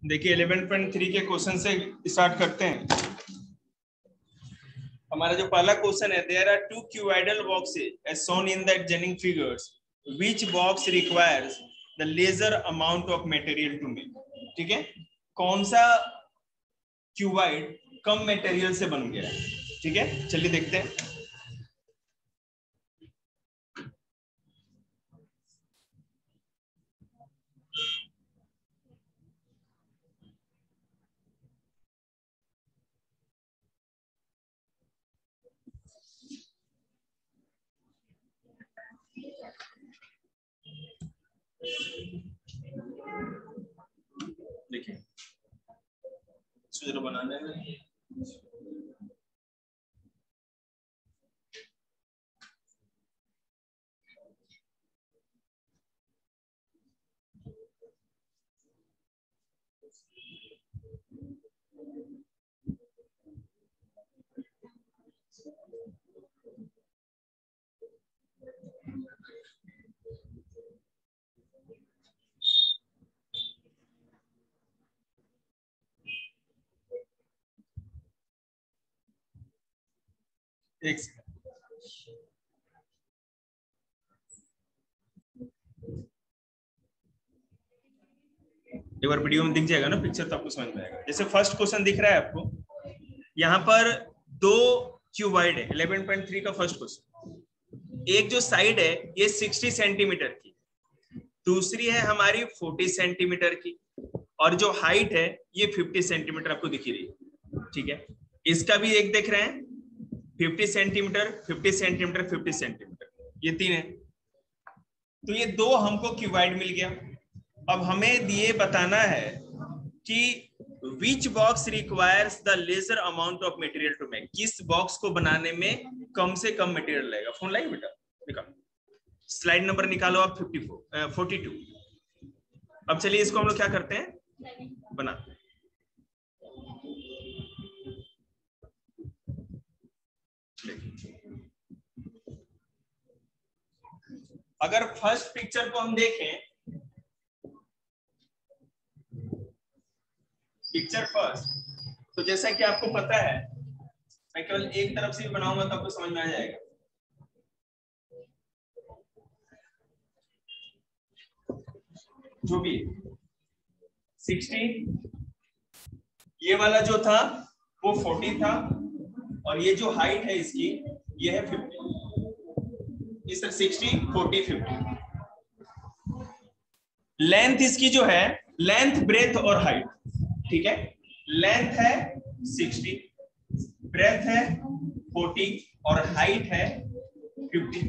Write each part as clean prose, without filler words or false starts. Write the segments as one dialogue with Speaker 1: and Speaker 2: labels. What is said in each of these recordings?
Speaker 1: देखिए 11.3 के क्वेश्चन से स्टार्ट करते हैं। हमारा जो पहला क्वेश्चन है, there are two cuboidal boxes as shown in the adjoining figures, which box requires the lesser amount of material to make. ठीक है, कौन सा क्यूबॉइड कम मटेरियल से बन गया है। ठीक है, चलिए देखते हैं। देखिए सूत्र बनाने में एक बार वीडियो में दिख जाएगा ना पिक्चर, तो आपको समझ में आएगा। जैसे फर्स्ट क्वेश्चन दिख रहा है आपको, यहाँ पर दो क्यूबॉइड है। 11.3 का फर्स्ट क्वेश्चन। एक जो साइड है ये 60 सेंटीमीटर की, दूसरी है हमारी 40 सेंटीमीटर की, और जो हाइट है ये 50 सेंटीमीटर आपको दिख रही है। ठीक है, इसका भी एक देख रहे हैं 50 सेंटीमीटर, 50 सेंटीमीटर, 50 सेंटीमीटर, ये तीन है। तो ये दो हमको क्यूबॉइड मिल गया। अब हमें ये बताना है कि which box requires the lesser amount of material to make. किस बॉक्स को बनाने में कम से कम मटेरियल लगेगा। फोन लाइए बेटा, निकालो स्लाइड नंबर निकालो आप 42। अब चलिए इसको हम लोग क्या करते हैं, बनाते हैं। अगर फर्स्ट पिक्चर को हम देखें, पिक्चर फर्स्ट, तो जैसा कि आपको पता है, मैं केवल एक तरफ से बनाऊंगा तो आपको समझ में आ जाएगा। जो भी 60, ये वाला जो था वो 40 था, और ये जो हाइट है इसकी ये है 50। इस 60, 40, 50। लेंथ इसकी जो है, लेंथ, ब्रेथ और हाइट। ठीक है, लेंथ है 60, ब्रेथ है 40 और हाइट है 50।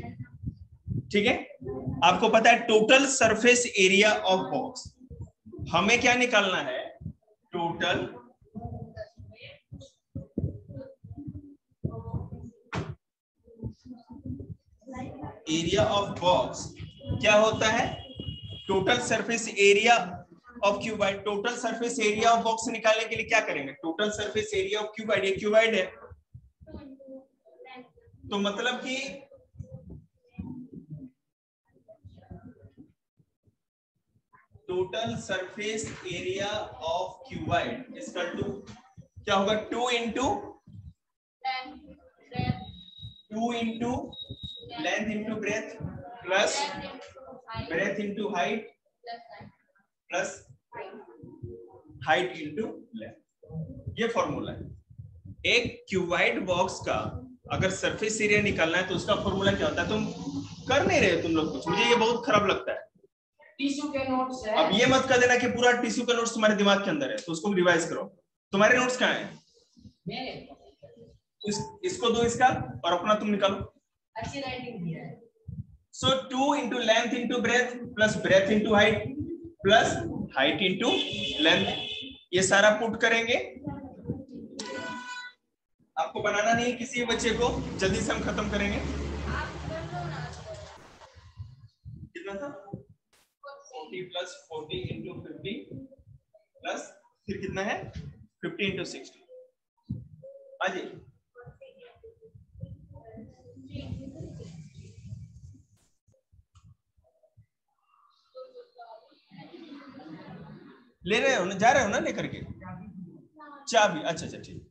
Speaker 1: ठीक है, आपको पता है total surface area of box. हमें क्या निकालना है, टोटल एरिया ऑफ बॉक्स। क्या होता है, total surface area of cuboid. Total surface area of box निकालने के लिए क्या करेंगे, total surface area of cuboid. ये क्यूबॉइड है, तो मतलब कि total surface area of cuboid इसका टू क्या होगा, 2 into length into breadth plus breadth into height plus height into length. ये फॉर्मूला है। एक क्यूबॉइड बॉक्स का अगर सरफेस एरिया निकालना है तो उसका फॉर्मूला क्या होता है। तुम कर नहीं रहे तुम लोग कुछ, मुझे ये बहुत खराब लगता है।
Speaker 2: टिश्यू के नोट्स है।
Speaker 1: अब ये मत कर देना कि पूरा टिश्यू का नोट्स तुम्हारे दिमाग के अंदर है, तो उसको रिवाइज करो। तुम्हारे नोट्स कहाँ है, इसको दो इसका, और अपना तुम निकालो।
Speaker 2: अच्छी राइटिंग दिया है।
Speaker 1: सो 2 into length into breadth plus breadth into height plus height into length, ये सारा पुट करेंगे। आपको बनाना नहीं है किसी बच्चे को, जल्दी से हम खत्म करेंगे। कितना था, 40 प्लस 40 इंटू 50 प्लस फिर कितना है 50 इंटू 60। हाँ जी, ले रहे हो ना, जा रहे हो ना लेकर के चाबी? अच्छा अच्छा ठीक।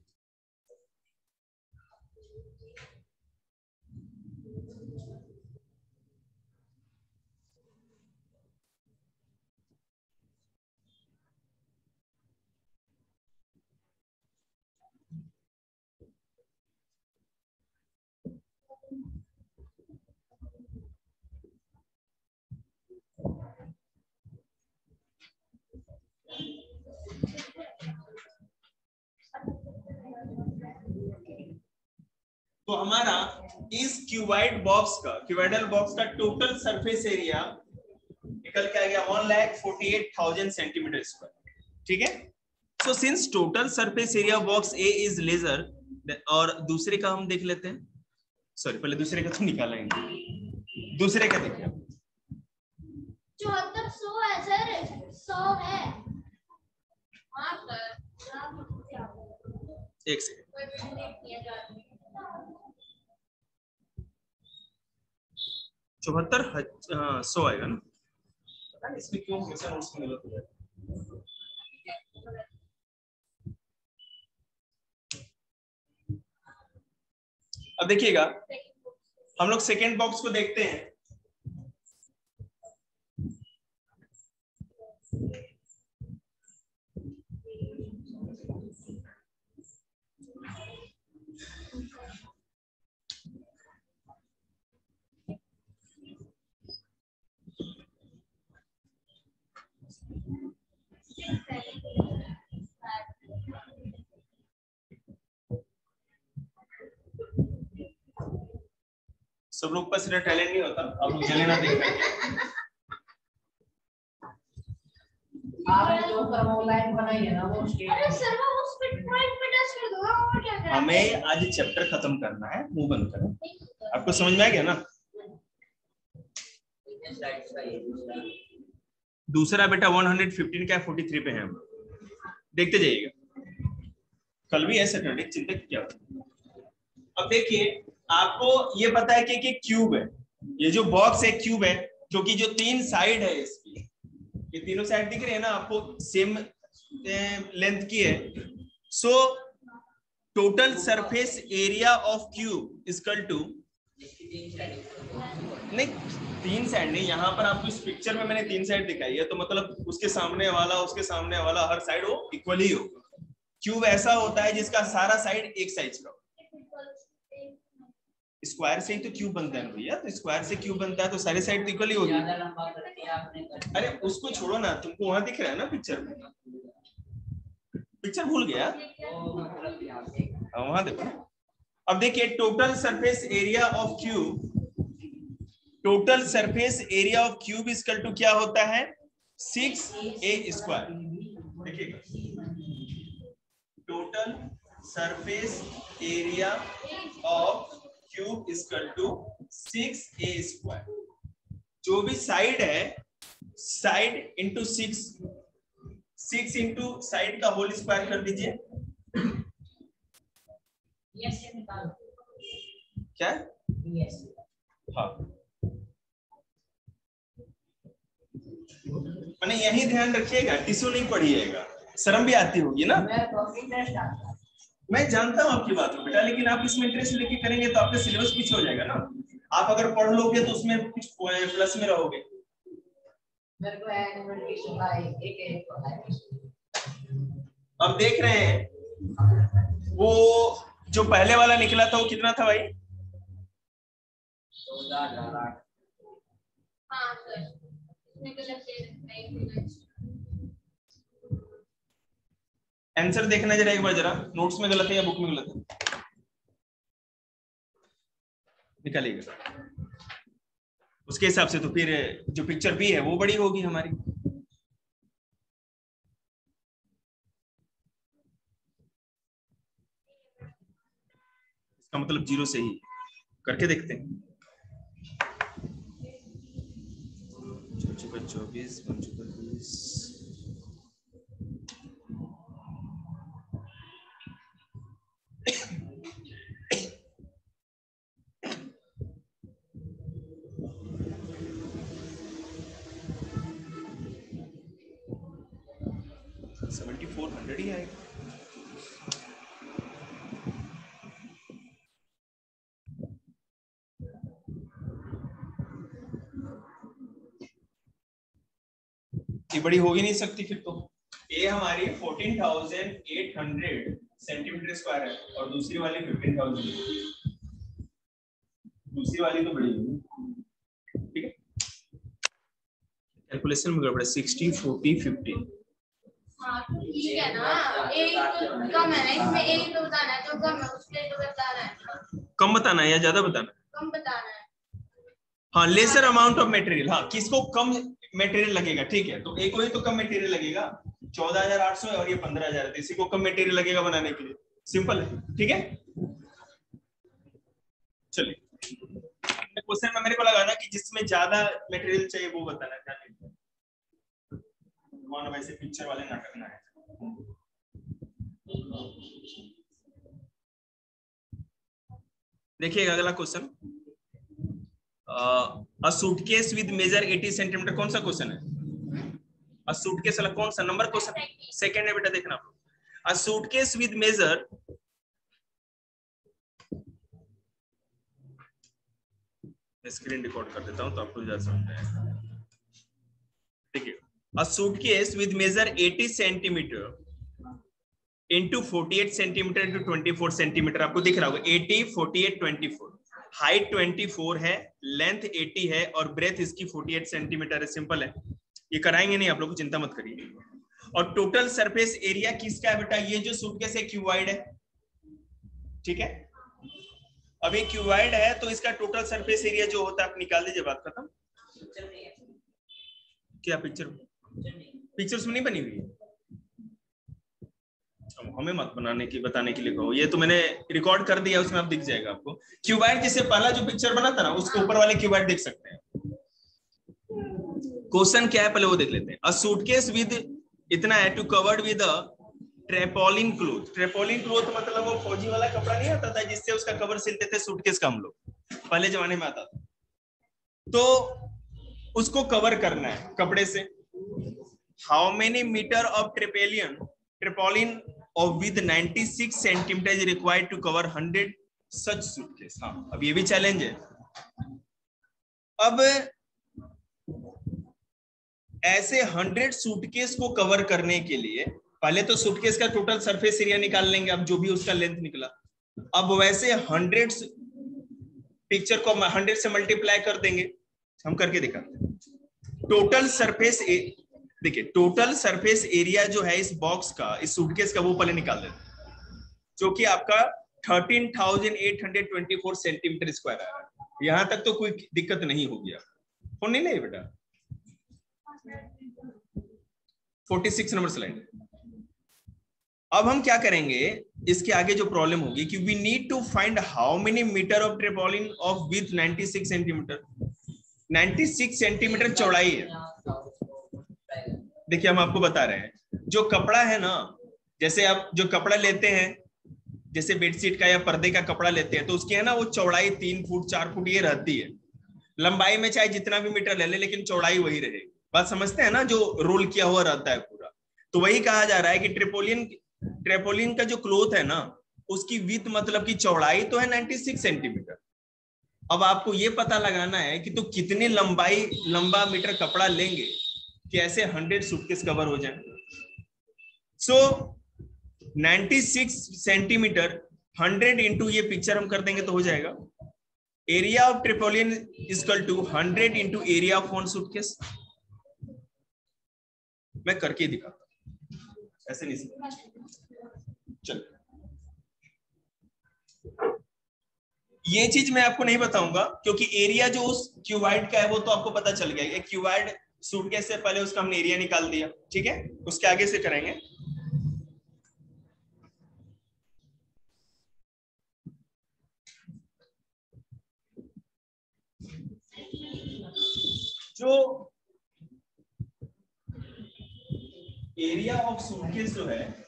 Speaker 1: तो हमारा इस क्यूबाइड बॉक्स का, क्यूबाइडल बॉक्स का टोटल सरफेस एरिया निकल के आ गया 1,48,000 सेंटीमीटर स्क्वायर। ठीक है। So since total surface area box A is lesser, और दूसरे का हम देख लेते हैं। सॉरी, पहले दूसरे का तो निकाला ही, दूसरे का देखिए।
Speaker 3: 7400 है सर, 100 है।
Speaker 1: एक सेकंड, 74,100 आएगा ना? पता नहीं इसमें क्यों हमेशा नोट्स में गलत हो जाता है। अब देखिएगा, हम लोग सेकेंड बॉक्स को देखते हैं। सब लोग पास इतना टैलेंट नहीं होता, आप लोग जले ना देख रहे।
Speaker 2: आपने जो लाइन बनाई है ना वो
Speaker 3: अरे सर वो उस पे पॉइंट पे टच कर दो, और क्या करना है?
Speaker 1: हमें आज चैप्टर खत्म करना है, मुंह बंद करो। आपको समझ में आ गया ना? दूसरा बेटा 115 का 43 पे है, हम देखते जाइएगा। कल भी है सैटरडे, चिंता की क्या होती। अब देखिए, आपको ये पता है कि क्यूब है, ये जो बॉक्स है क्यूब है, क्योंकि जो तीन साइड है इसकी, ये तीनों साइड दिख रहे हैं ना आपको, सेम लेंथ की है। So total surface area of cube equal to, नहीं तीन साइड नहीं, यहाँ पर आपको इस पिक्चर में मैंने तीन साइड दिखाई है, तो मतलब उसके सामने वाला, उसके सामने वाला, हर साइड वो इक्वली होगा। क्यूब ऐसा होता है जिसका सारा साइड एक साइज का। स्क्वायर से ही तो क्यूब बनता है भैया, तो स्क्वायर से क्यूब बनता है तो सारी साइड तो इक्वली होगी। अरे उसको छोड़ो ना, तुमको वहां दिख रहा है ना पिक्चर में, पिक्चर भूल गया, वहां देखो। अब देखिए, total surface area of cube, total surface area of cube equal to क्या होता है? 6a square. देखिएगा, total surface area of cube equal to 6a square. जो भी साइड है, साइड इंटू 6 इंटू साइड का होल स्क्वायर कर दीजिए। क्या? हाँ, मैंने यही ध्यान रखिएगा, टिश्यू नहीं पढ़िएगा, शर्म भी आती होगी ना। मैं जानता हूँ आपकी बात बेटा, लेकिन आप इसमें इंटरेस्ट लेके करेंगे तो आपका सिलेबस पीछे हो जाएगा ना। आप अगर पढ़ लोगे तो उसमें कुछ प्लस में रहोगे। अब देख रहे हैं, वो जो पहले वाला निकला था वो कितना था भाई?
Speaker 3: 14,000। हाँ सर,
Speaker 1: आंसर देखना जरा एक बार, जरा नोट्स में गलत है या बुक में गलत है, निकालिएगा। उसके हिसाब से तो फिर जो पिक्चर बी है वो बड़ी होगी हमारी। इसका मतलब 0 से ही करके देखते हैं। 24 25 20 7400 ही आएगा। ये बड़ी हो ही नहीं सकती फिर तो। ये हमारी 14,800 सेंटीमीटर स्क्वायर है और दूसरी वाली 15,000। दूसरी वाली तो बड़ी होगी, ठीक है। कैलकुलेशन में गड़बड़ है। 60 40 50।
Speaker 3: हाँ ठीक है ना, एक तो कम है ना इसमें, एक तो बताना है जो कम है उसके तो बताना है,
Speaker 1: कम बताना है या ज्यादा बताना है?
Speaker 3: कम बताना है।
Speaker 1: हाँ, लेसर अमाउंट ऑफ मटेरियल। हाँ, किसको कम मटेरियल लगेगा, ठीक है। तो एक को ही तो कम मटेरियल लगेगा। 14,800 है और ये 15,000 है, इसी को कम मटेरियल लगेगा बनाने के लिए। सिंपल है, ठीक है। चलिए, क्वेश्चन में मेरे को लगा ना कि जिसमें ज्यादा मटेरियल चाहिए वो बताना क्या है। वैसे पिक्चर वाले नाटक ना है। देखिए अगला question, a suitcase with measure 80 centimetre. कौन सा क्वेश्चन है? अ सूटकेस वाला कौन सा नंबर क्वेश्चन? सेकंड है बेटा, देखना। A suitcase with measure, screen record कर देता हूं तो आपको ज्यादा समझ में आएगा। ठीक है, a suitcase with measure 80 centimetre into 48 centimetre into 24 centimetre. आपको दिख रहा होगा 80 48 24। हाइट 24 है, लेंथ 80 है और ब्रेथ इसकी 48 सेंटीमीटर है। सिंपल है, ये कराएंगे नहीं आप लोग, चिंता मत करिए। और टोटल सरफेस एरिया किसका है बेटा? ये जो सूटकेस है क्यूबॉइड है, ठीक है। अब ये क्यूबॉइड है तो इसका टोटल सरफेस एरिया जो होता है आप निकाल दीजिए, बात खत्म। क्या पिक्चर? पिक्चर्स में नहीं बनी हुई है, हमें मत बनाने की बताने के लिए कहो। ये तो मैंने रिकॉर्ड कर दिया, उसमें आप दिख जाएगा आपको। क्यूबॉइड जिससे पहला जो पिक्चर बना था ना, उसके ऊपर वाले क्यूबॉइड देख सकते हैं। क्वेश्चन क्या है पहले वो देख लेते हैं। अ सूटकेस विद, इतना है, to covered with a tarpaulin cloth. Tarpaulin cloth मतलब वो फौजी वाला कपड़ा नहीं आता था जिससे उसका कवर सिलते थे सूटकेस का, हम लोग पहले जमाने में आता था। तो उसको कवर करना है कपड़े से। How many metre of tarpaulin of with 96 centimeter is required to cover 100 such suitcase। हाँ, अब ये भी चैलेंज है। अब ऐसे 100 सूटकेस को कवर करने के लिए पहले तो सूटकेस का टोटल सरफेस एरिया निकाल लेंगे, अब जो भी उसका लेंथ निकला। अब वैसे 100 पिक्चर को 100 से मल्टीप्लाई कर देंगे, हम करके दिखाते हैं। टोटल सरफेस, देखिए टोटल सरफेस एरिया जो है इस बॉक्स का, इस सूटकेस का, वो पहले निकाल देते हैं, जो कि आपका 13,824 सेंटीमीटर स्क्वायर आ रहा है। यहां तक तो कोई दिक्कत नहीं होगी। फोन नहीं ले बेटा, 46 नंबर स्लाइड। अब हम क्या करेंगे, इसके आगे जो प्रॉब्लम होगी कि we need to find how many metre of tarpaulin of with 96 centimetre. 96 centimetre चौड़ाई है। देखिए हम आपको बता रहे हैं, जो कपड़ा है ना, जैसे आप जो कपड़ा लेते हैं, जैसे बेडशीट का या पर्दे का कपड़ा लेते हैं, तो उसकी है ना वो चौड़ाई 3 फुट 4 फुट ये रहती है। लंबाई में चाहे जितना भी मीटर ले ले, लेकिन चौड़ाई वही रहेगी। बात समझते हैं ना, जो रोल किया हुआ रहता है पूरा। तो वही कहा जा रहा है कि ट्रेपोलिन का जो क्लोथ है ना, उसकी विड्थ मतलब की चौड़ाई तो है 96 सेंटीमीटर। अब आपको ये पता लगाना है कि तो कितनी लंबा मीटर कपड़ा लेंगे कि ऐसे 100 सूटकेस कवर हो जाए। सो 96 सेंटीमीटर 100 इंटू ये पिक्चर हम कर देंगे तो हो जाएगा। Area of tarpaulin equal to 100 into area of one suitcase. मैं करके दिखाता हूं, ऐसे नहीं समझ। चल, ये चीज मैं आपको नहीं बताऊंगा क्योंकि एरिया जो उस क्यूबॉइड का है वो तो आपको पता चल गया। एक क्यूबॉइड सूटकेस से पहले उसका हमने एरिया निकाल दिया, ठीक है। उसके आगे से करेंगे। जो एरिया ऑफ सूटकेस जो है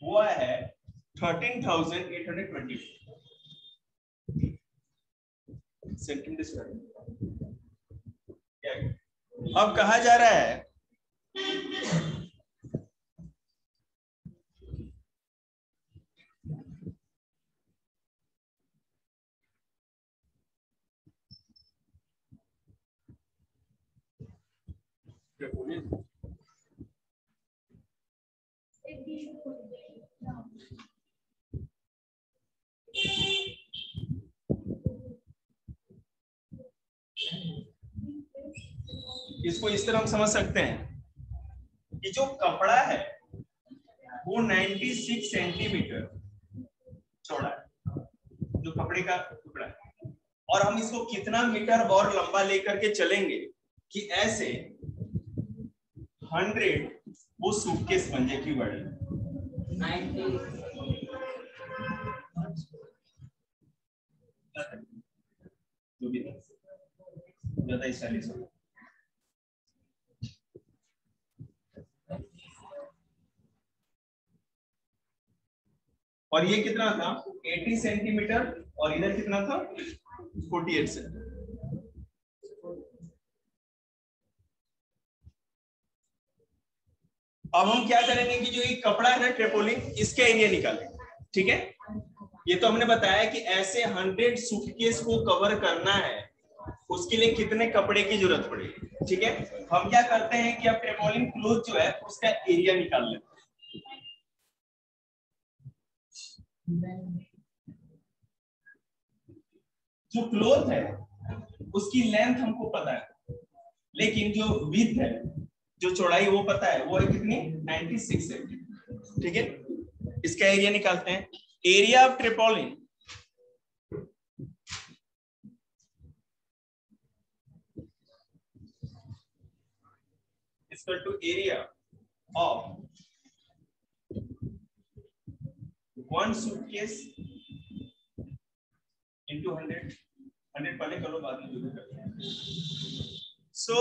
Speaker 1: वो है 13,820 सेंटीमीटर स्क्वायर। अब कहा जा रहा है इसको इस तरह हम समझ सकते हैं कि जो कपड़ा है वो 96 सेंटीमीटर चौड़ा है, जो कपड़े का टुकड़ा है, और हम इसको कितना मीटर और लंबा लेकर के चलेंगे कि ऐसे 100 वो सूटकेस बन जाए। क्यों बड़े
Speaker 2: 90
Speaker 1: जो भी ज्यादा स्टाइलिश हो। और ये कितना था 80 सेंटीमीटर और इधर कितना था 48 सेंटीमीटर। अब हम क्या करेंगे कि जो ये कपड़ा है ना ट्रेपोलिन, इसके एरिया निकालेंगे। ठीक है, ये तो हमने बताया कि ऐसे 100 सूटकेस को कवर करना है, उसके लिए कितने कपड़े की जरूरत पड़ेगी। ठीक है, हम क्या करते हैं कि अब ट्रेपोलिन क्लोथ जो है उसका एरिया निकाल लेते हैं। जो क्लोथ है उसकी लेंथ हमको पता है, लेकिन जो विड्थ है, जो चौड़ाई वो पता है, वो है कितनी 96 सेंटीमीटर। ठीक है, इसका एरिया निकालते हैं। Area of tarpaulin equal to area of one suitcase into 100 पहले करो, बाद में जो भी करते हैं। सो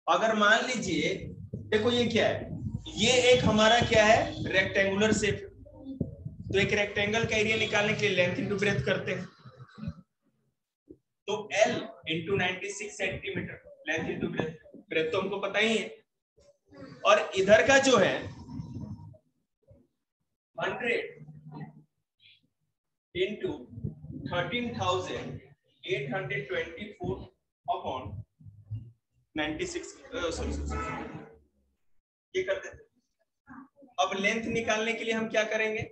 Speaker 1: अगर मान लीजिए, देखो ये क्या है, ये एक हमारा क्या है रेक्टेंगुलर शेप, तो एक रेक्टेंगल का एरिया निकालने के लिए लेंथ इंटू ब्रेथ करते हैं, तो L into 96 centimetre length into breadth तो हमको पता ही है। और इधर का जो है 100 इंटू 13,824 अपॉन 96, ये करते थे। अब लेंथ निकालने के लिए हम क्या करेंगे,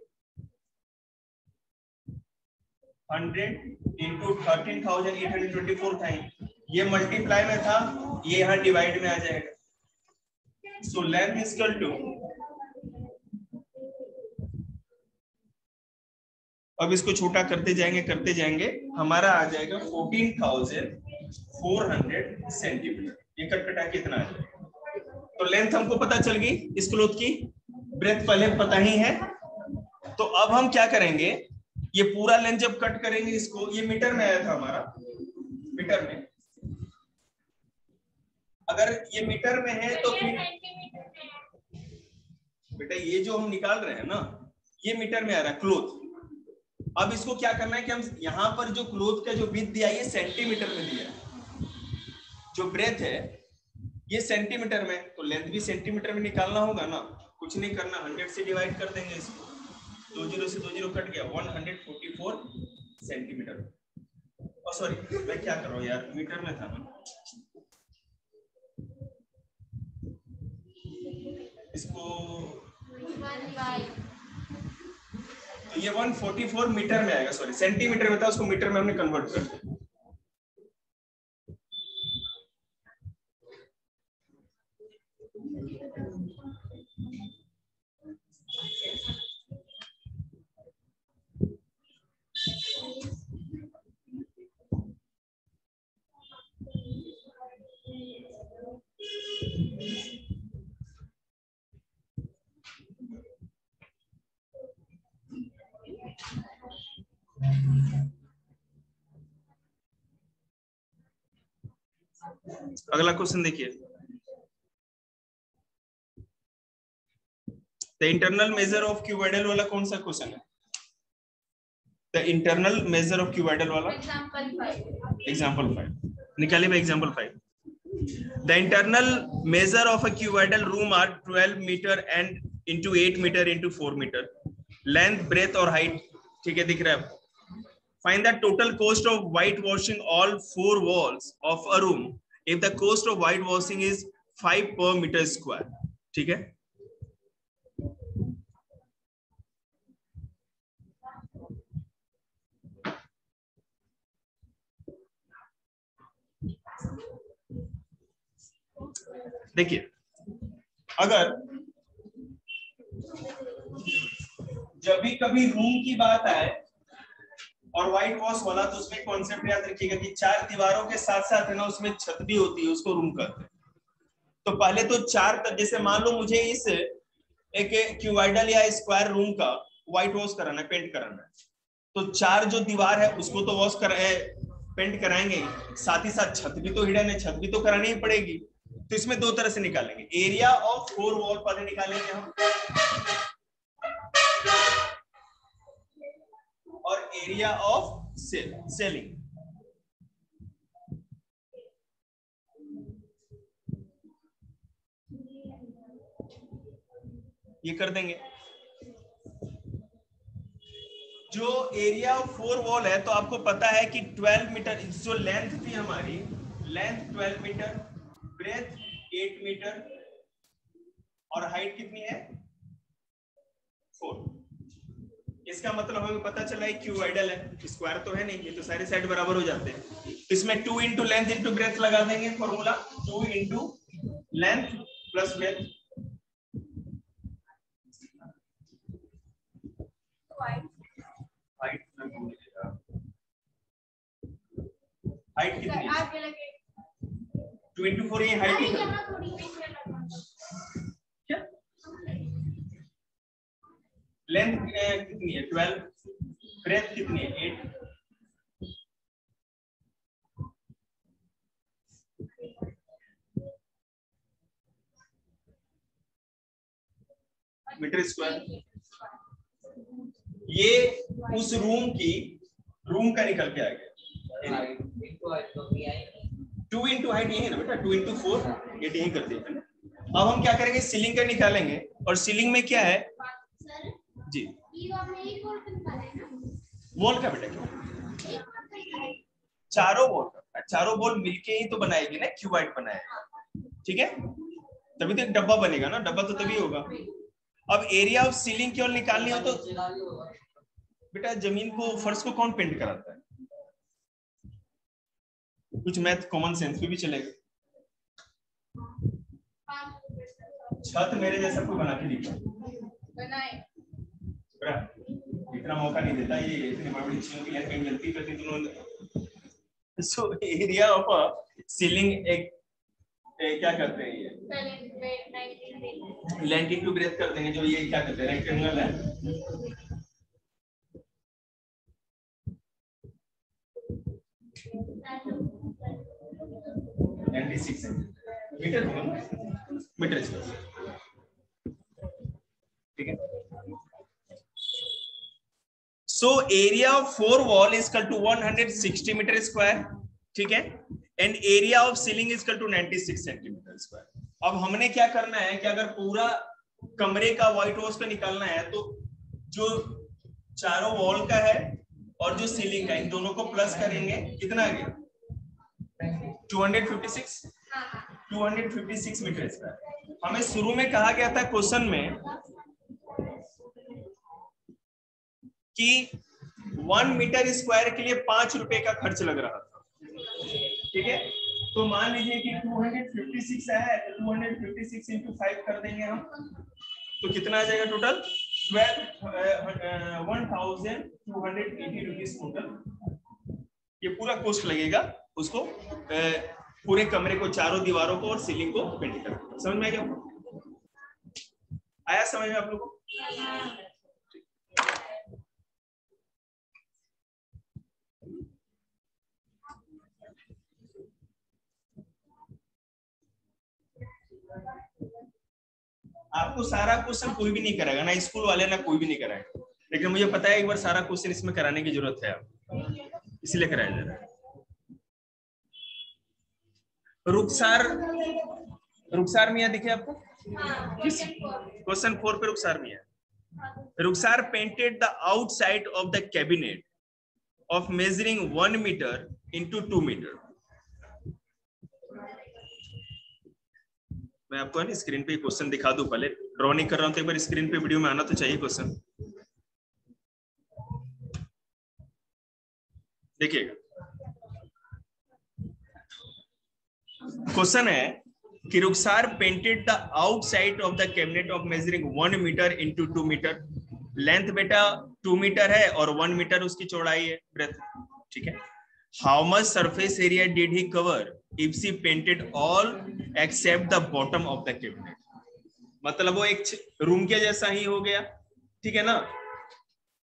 Speaker 1: 100 इंटू 13,824 था, ये मल्टीप्लाई में था, ये यहाँ डिवाइड में आ जाएगा। So length is equal to, अब इसको छोटा करते जाएंगे हमारा आ जाएगा 14,400 सेंटीमीटर। ये कटकटा कितना आ जाएगा। तो लेंथ हमको पता चल गई इस क्लोथ की, ब्रेथ पहले पता ही है। तो अब हम क्या करेंगे, ये पूरा लेंथ जब कट करेंगे इसको, ये मीटर में आया था हमारा, मीटर में, अगर ये मीटर में है तो फिर बेटा ये जो हम निकाल रहे हैं ना, ये मीटर में आ रहा है क्लोथ। अब इसको क्या करना है कि हम यहाँ पर जो क्लोथ का जो विड्थ दिया है ये सेंटीमीटर में दिया है, जो ब्रेथ है ये सेंटीमीटर में, तो लेंथ भी सेंटीमीटर में निकालना होगा ना। कुछ नहीं करना, 100 से डिवाइड कर देंगे इसको, 2 0 से 2 0 कट गया, 144 सेंटीमीटर। और सॉरी मैं क्या कर रहा हूँ यार, मीटर में था ना, इसको तो ये 144 मीटर में आएगा, सॉरी सेंटीमीटर में था, उसको मीटर में हमने कन्वर्ट कर दिया। अगला क्वेश्चन देखिए, the internal measure of cuboidal वाला कौन सा क्वेश्चन है? The internal measure of cuboidal वाला एग्जांपल 5 निकालिए भाई, example 5। The internal measure of a cuboidal room are 12 meter and into 8 meter into 4 meter. Length, breadth और height ठीक है, दिख रहा है आपको. Find the total cost of whitewashing all 4 walls of a room if the cost of whitewashing is 5 per meter square. ठीक है. देखिए, अगर जब भी कभी रूम की बात आए और व्हाइट वॉश वाला, तो उसमें कॉन्सेप्ट याद रखिएगा कि 4 दीवारों के साथ साथ है ना उसमें छत भी होती है, उसको रूम कहते हैं. तो पहले तो 4 तक, जैसे मान लो मुझे इस एक क्यूबाइडल या स्क्वायर रूम का व्हाइट वॉश कराना है, पेंट कराना है, तो 4 जो दीवार है उसको तो वॉश पेंट कराएंगे, साथ ही साथ छत भी तो हिडन है, छत भी तो करानी ही पड़ेगी. तो इसमें 2 तरह से निकालेंगे. एरिया ऑफ 4 वॉल पहले निकालेंगे हम, और एरिया ऑफ सेलिंग. ये कर देंगे. जो एरिया ऑफ 4 वॉल है, तो आपको पता है कि 12 मीटर जो लेंथ थी हमारी, लेंथ 12 मीटर, ब्रेथ 8 मीटर और हाइट कितनी है 4. इसका मतलब हमें पता चला है क्यूबाइडल है, स्क्वायर तो है नहीं, ये तो सारे साइड बराबर हो जाते हैं. इसमें 2 इंटू लेंथ इंटू ब्रेथ लगा देंगे formula. 2 into length plus breadth. Height कितनी है 2 इंटू 4, ये हाइट क्या, लेंथ कितनी है 12, ब्रेथ कितनी है 8. Metre square. ये उस रूम का निकल के आ गया. 2 इंटू हाइट यही है ना बेटा, 2 इंटू 4 ये यही करते हैं. अब हम क्या करेंगे, सीलिंग का निकालेंगे. और सीलिंग में क्या है जी, वॉल का बेटा, क्यों चारों वॉल मिलके ही तो बनाएगी ना, क्यूबाइड बनाएगा. ठीक है, तभी तो एक डब्बा बनेगा ना, डब्बा तो तभी होगा. अब एरिया ऑफ सीलिंग केवल निकालनी हो तो बेटा, जमीन को, फर्श को कौन पेंट कराता है? कुछ मैथ कॉमन सेंस पे भी चलेगा. छत मेरे जैसा कोई बना के दिखा, इतना मौका नहीं देता ये, इतनी बड़ी चीजों की कहीं गलती करती दोनों. सो एरिया ऑफ सीलिंग एक क्या करते हैं, ये लेंथ इनटू ब्रेथ कर देंगे. जो ये क्या करते हैं, रेक्टेंगल है, मीटर होगा ना, मीटर स्क्वायर. ठीक है. So area of 4 wall is equal to 160 metre square. ठीक है. And area of ceiling is equal to 96 centimetre square. अब हमने क्या करना है कि अगर पूरा कमरे का व्हाइट वॉश का निकालना है, तो जो चारों वॉल का है और जो सीलिंग का, इन दोनों को प्लस करेंगे. कितना आ गया 256 मीटर स्क्वायर. हमें शुरू में कहा गया था क्वेश्चन में कि 1 मीटर स्क्वायर के लिए 5 रुपए का खर्च लग रहा था. ठीक है, तो मान लीजिए कि 256 है, तो 256 इंटू 5 कर देंगे हम, तो कितना आ जाएगा टोटल 1280 रुपीज टोटल. ये पूरा कॉस्ट लगेगा उसको, पूरे कमरे को, चारों दीवारों को और सीलिंग को पेंट करना. समझ में आ गया? आया समझ में आप लोगों को? आपको सारा क्वेश्चन कोई भी नहीं कराएगा ना, स्कूल वाले ना कोई भी नहीं कराएगा, लेकिन मुझे पता है एक बार सारा क्वेश्चन इसमें कराने की जरूरत है, आप इसलिए कराया जा रहा है. रुखसार मियां दिखे आपको? क्वेश्चन 4 पे रुखसार मियां। Rukhsar painted the outside of the cabinet of measuring 1 metre into 2 metre. मैं आपको है ना स्क्रीन पे क्वेश्चन दिखा दूं, पहले ड्रॉ नहीं कर रहा हूं तो एक बार स्क्रीन पे वीडियो में आना तो चाहिए क्वेश्चन। देखिएगा, क्वेश्चन है कि Rukhsar painted the outside of the cabinet of measuring 1 metre into 2 metre. Length बेटा 2 मीटर है और 1 मीटर उसकी चौड़ाई है, ब्रेथ, ठीक है। How much surface area did he cover if she painted all except the bottom of the cabinet. मतलब वो एक रूम के जैसा ही हो गया, ठीक है ना।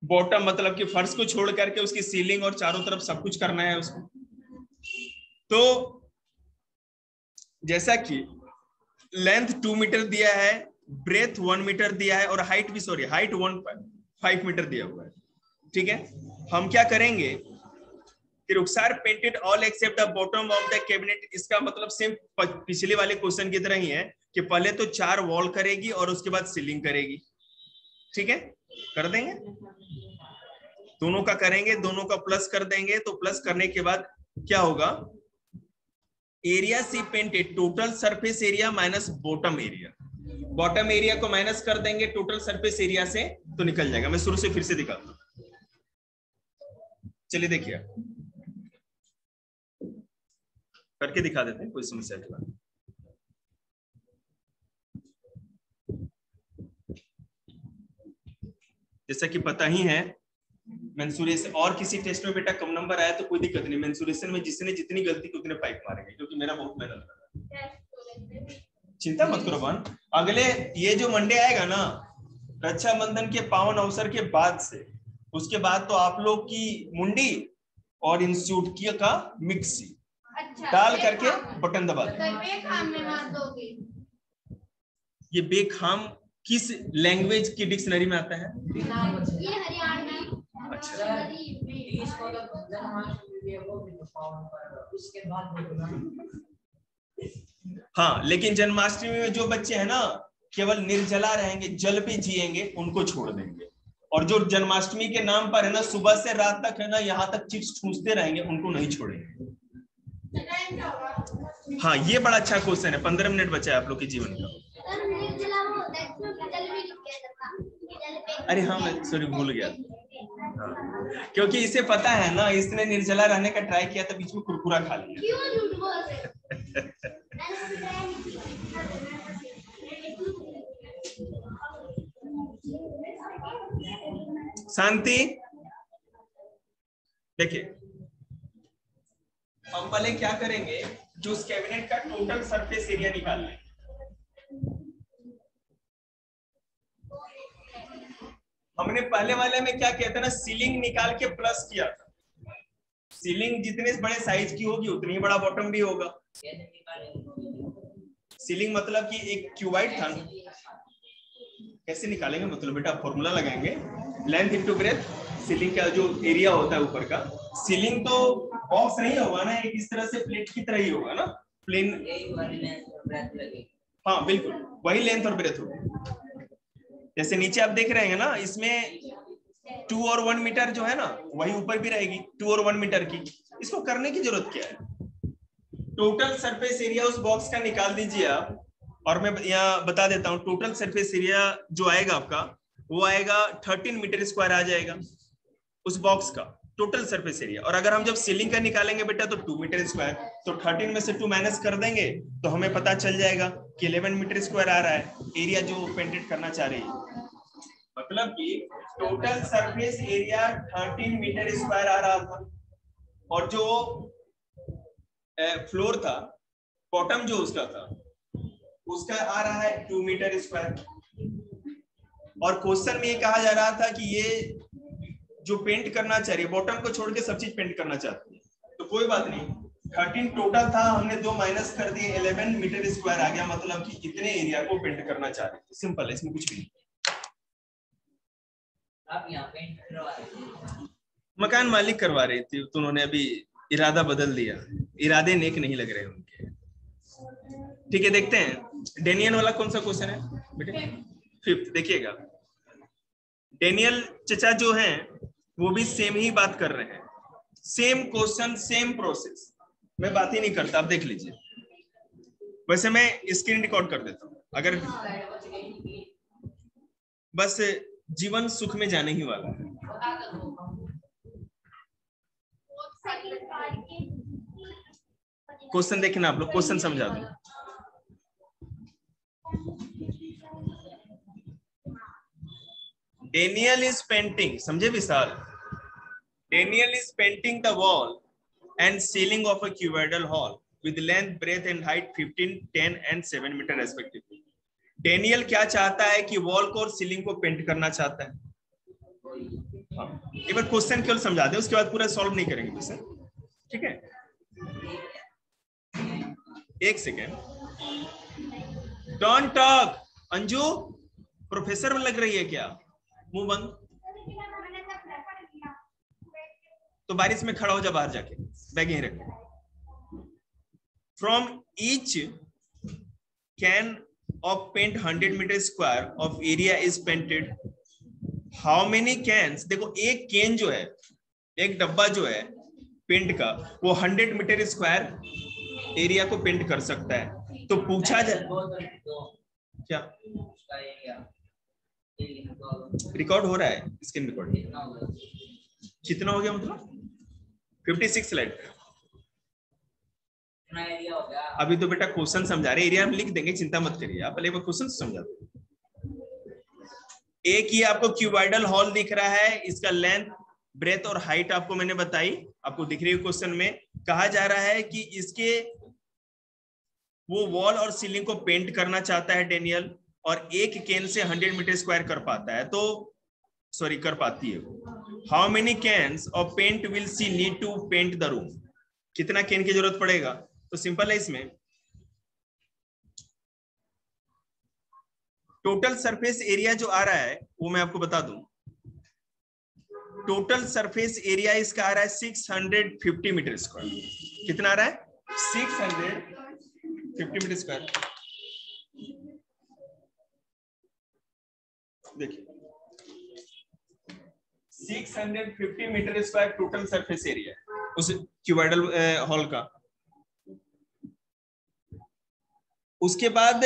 Speaker 1: बॉटम मतलब कि फर्श को छोड़ करके उसकी सीलिंग और चारों तरफ सब कुछ करना है उसको। तो जैसा कि लेंथ 2 मीटर दिया है, ब्रेथ 1 मीटर दिया है और हाइट भी, सॉरी, हाइट 1.5 मीटर दिया हुआ है, ठीक है। हम क्या करेंगे कि Rukhsar painted all except the bottom of the cabinet. इसका मतलब सेम पिछले वाले क्वेश्चन की तरह ही है कि पहले तो 4 वॉल करेगी और उसके बाद सीलिंग करेगी, ठीक है। कर देंगे, दोनों का करेंगे, दोनों का प्लस कर देंगे। तो प्लस करने के बाद क्या होगा, एरिया सी painted total surface area minus bottom area. Bottom area को माइनस कर देंगे टोटल सरफेस एरिया से तो निकल जाएगा। मैं शुरू से फिर से दिखाता हूं, चलिए देखिए करके दिखा देते हैं, कोई समस्या की बात। जैसा कि पता ही है मेंसुरेशन, और किसी टेस्ट में बेटा कम नंबर आया तो कोई दिक्कत नहीं, मेंसुरेशन में जिसने जितनी गलती की उतने पाइप मारेंगे, क्योंकि मेरा बहुत मेहनत लगा। चिंता मत करो बहन, अगले ये जो मंडे आएगा ना रक्षाबंधन के पावन अवसर के बाद से, उसके बाद तो आप लोग की मुंडी और इंस्टीट्यूट की का मिक्सी डाल करके बटन दबा दें। ये बेखाम किस लैंग्वेज की डिक्शनरी में आता है?
Speaker 3: ये हरियाणवी।
Speaker 1: अच्छा, हाँ, लेकिन जन्माष्टमी में जो बच्चे हैं ना केवल निर्जला रहेंगे, जल पे जिएंगे, उनको छोड़ देंगे। और जो जन्माष्टमी के नाम पर है ना सुबह से रात तक है ना यहाँ तक चिप्स ठूसते रहेंगे, उनको नहीं छोड़ेंगे। हाँ, ये बड़ा अच्छा क्वेश्चन है। 15 मिनट बचा है आप लोग के जीवन का। अरे हाँ, मैं सॉरी भूल गया, क्योंकि इसे पता है ना, इसने निर्जला रहने का ट्राई किया था, बीच में कुरकुरा खा लिया। शांति। देखिए हम पहले क्या करेंगे, जो उस कैबिनेट का टोटल सरफेस एरिया निकाल लेंगे। हमने पहले वाले में क्या किया था ना, सीलिंग निकाल के प्लस किया था। सीलिंग जितने बड़े साइज की होगी उतनी ही बड़ा बॉटम भी होगा। सीलिंग मतलब कि एक क्यूबाइड था। कैसे निकालेंगे, मतलब बेटा फॉर्मूला लगाएंगे, लेंथ इनटू ब्रेथ, सीलिंग का जो एरिया होता है ऊपर का। सीलिंग तो बॉक्स नहीं होगा ना, एक इस तरह से प्लेट की तरह ही होगा ना, प्लेन। हाँ बिल्कुल, वही लेंथ और ब्रेथ होगी। जैसे नीचे आप देख रहे हैं ना, इसमें 2 और 1 मीटर जो है ना वही ऊपर भी रहेगी, 2 और 1 मीटर की। इसको करने की जरूरत क्या है, टोटल सरफेस एरिया उस बॉक्स का निकाल दीजिए आप। और मैं यहाँ बता देता हूँ, टोटल सरफेस एरिया जो आएगा आपका वो आएगा 13 मीटर स्क्वायर आ जाएगा उस बॉक्स का टोटल सरफेस एरिया। और अगर हम जब सीलिंग का निकालेंगे बेटा तो 2 मीटर स्क्वायर, तो 13 में से 2 माइनस कर देंगे तो हमें पता चल जाएगा कि 11 मीटर स्क्वायर आ रहा है एरिया जो पेंटेड करना चाह रही है। मतलब कि total surface area 13 metre square आ रहा था, और जो फ्लोर था, बॉटम जो उसका था, उसका आ रहा है 2 मीटर स्क्वायर। और क्वेश्चन में ये कहा जा रहा था कि ये जो पेंट करना चाह रही है, बॉटम को छोड़ के सब चीज पेंट करना चाहती है, तो कोई बात नहीं, 13 टोटल था, हमने 2 माइनस कर दिए, 11 मीटर स्क्वायर आ गया। मतलब कि इतने एरिया को पेंट करना चाह रहे थे। सिंपल है, इसमें कुछ भी नहीं। आप यहाँ पेंट करवा रहे थे, मकान मालिक करवा रही थी, तो उन्होंने अभी इरादा बदल दिया। इरादे नेक नहीं लग रहे उनके। ठीक है, देखते हैं डेनियल वाला कौन सा क्वेश्चन है बेटे, 5th। देखिएगा डेनियल चचा जो हैं वो भी सेम ही बात कर रहे हैं, सेम क्वेश्चन सेम प्रोसेस, मैं बात ही नहीं करता, आप देख लीजिए। वैसे मैं स्क्रीन रिकॉर्ड कर देता हूँ, अगर बस जीवन सुख में जाने ही वाला है। क्वेश्चन देखना आप लोग, क्वेश्चन समझा दो। Daniel is painting, समझे विशाल? Daniel is painting the wall and ceiling of a cuboidal hall with length, breadth and height 15, 10 and 7 metre respectively. Daniel क्या चाहता है कि वॉल को और सीलिंग को पेंट करना चाहता है। हाँ, एक बार क्वेश्चन केवल समझा दें, उसके बाद पूरा सॉल्व नहीं करेंगे क्वेश्चन, ठीक है? एक second, don't talk. Anju professor लग रही है क्या? मुंह बंद। तो बारिश में खड़ा हो जा बाहर जाके, बैग यहीं रख। From each can of paint 100 metre square of area is painted. How many cans, देखो एक कैन जो है, एक डब्बा जो है पेंट का, वो 100 मीटर स्क्वायर एरिया को पेंट कर सकता है। तो पूछा जाए क्या रिकॉर्ड हो रहा है, स्क्रीन रिकॉर्ड कितना हो गया, मतलब 56 स्लाइड। अभी तो बेटा क्वेश्चन समझा रहे, एरिया में लिख देंगे, चिंता मत करिए आप, पहले क्वेश्चन समझा दो। एक ये आपको क्यूबॉइडल हॉल दिख रहा है, इसका लेंथ, ब्रेथ और हाइट आपको मैंने बताई, आपको दिख रही है क्वेश्चन में। कहा जा रहा है कि इसके वो वॉल और सीलिंग को पेंट करना चाहता है डेनियल, और एक कैन से 100 मीटर स्क्वायर कर पाता है, तो सॉरी कर पाती है वो। How many cans of paint will she need to paint the room, कितना कैन की जरूरत पड़ेगा? तो सिंपल है, इसमें टोटल सरफेस एरिया जो आ रहा है वो मैं आपको बता दूं। टोटल सरफेस एरिया इसका आ रहा है 650 मीटर स्क्वायर। कितना आ रहा है? 650 मीटर स्क्वायर। देखिए 650 metre square total surface area उस क्यूबॉइडल हॉल का। उसके बाद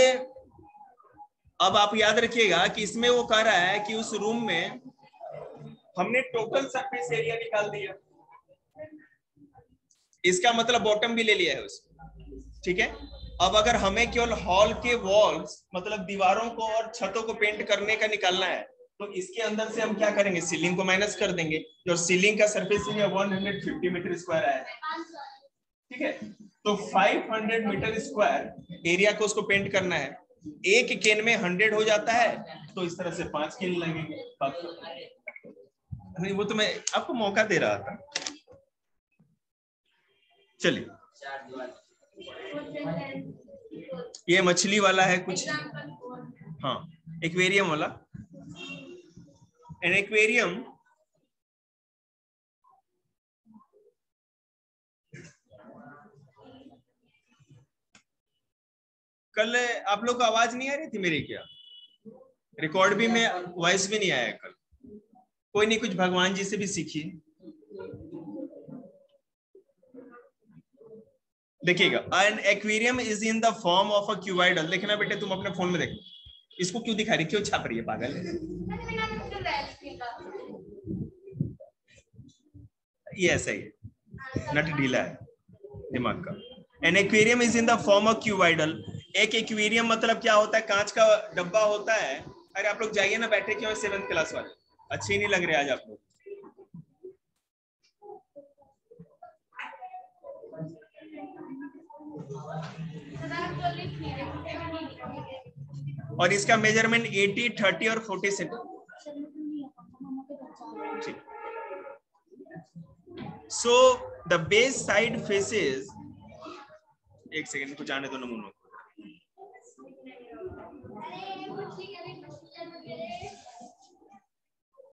Speaker 1: अब आप याद रखिएगा कि इसमें वो कह रहा है कि उस रूम में हमने टोटल सरफेस एरिया निकाल दिया, इसका मतलब बॉटम भी ले लिया है उसमें, ठीक है? अब अगर हमें केवल हॉल के वॉल्स मतलब दीवारों को और छतों को पेंट करने का निकालना है, तो इसके अंदर से हम क्या करेंगे? सीलिंग को माइनस कर देंगे, जो सीलिंग का सरफेस एरिया 150 मीटर स्क्वायर आया, ठीक है? तो 500 मीटर स्क्वायर एरिया को उसको पेंट करना है। एक कैन में 100 हो जाता है, तो इस तरह से 5 कैन लगेंगे। नहीं, वो तो मैं आपको मौका दे रहा था। चलिए, ये मछली वाला है कुछ, हाँ एक्वेरियम वाला। एन एक्वेरियम कल आप लोग को आवाज नहीं आ रही थी मेरी क्या? रिकॉर्ड भी में वॉइस भी नहीं आया कल। कोई नहीं, कुछ भगवान जी से भी सीखिए। देखिएगा, an aquarium is in the form of a cuboidal. देखना बेटे, तुम अपने फोन में देखो, इसको क्यों दिखा रही, क्यों छाप रही है पागल? ये ऐसा ही है, नट ढीला है दिमाग का। An aquarium is in the form of cuboidal. एक एक्वेरियम मतलब क्या होता है? कांच का डब्बा होता है। अरे आप लोग जाइए ना, बैठे क्यों 7th क्लास वाले? अच्छे नहीं लग रहे आज आप लोग। और इसका मेजरमेंट 80, 30 और 40 centimetre. So the base side faces, एक सेकेंड कुछ आने दो नमूनों।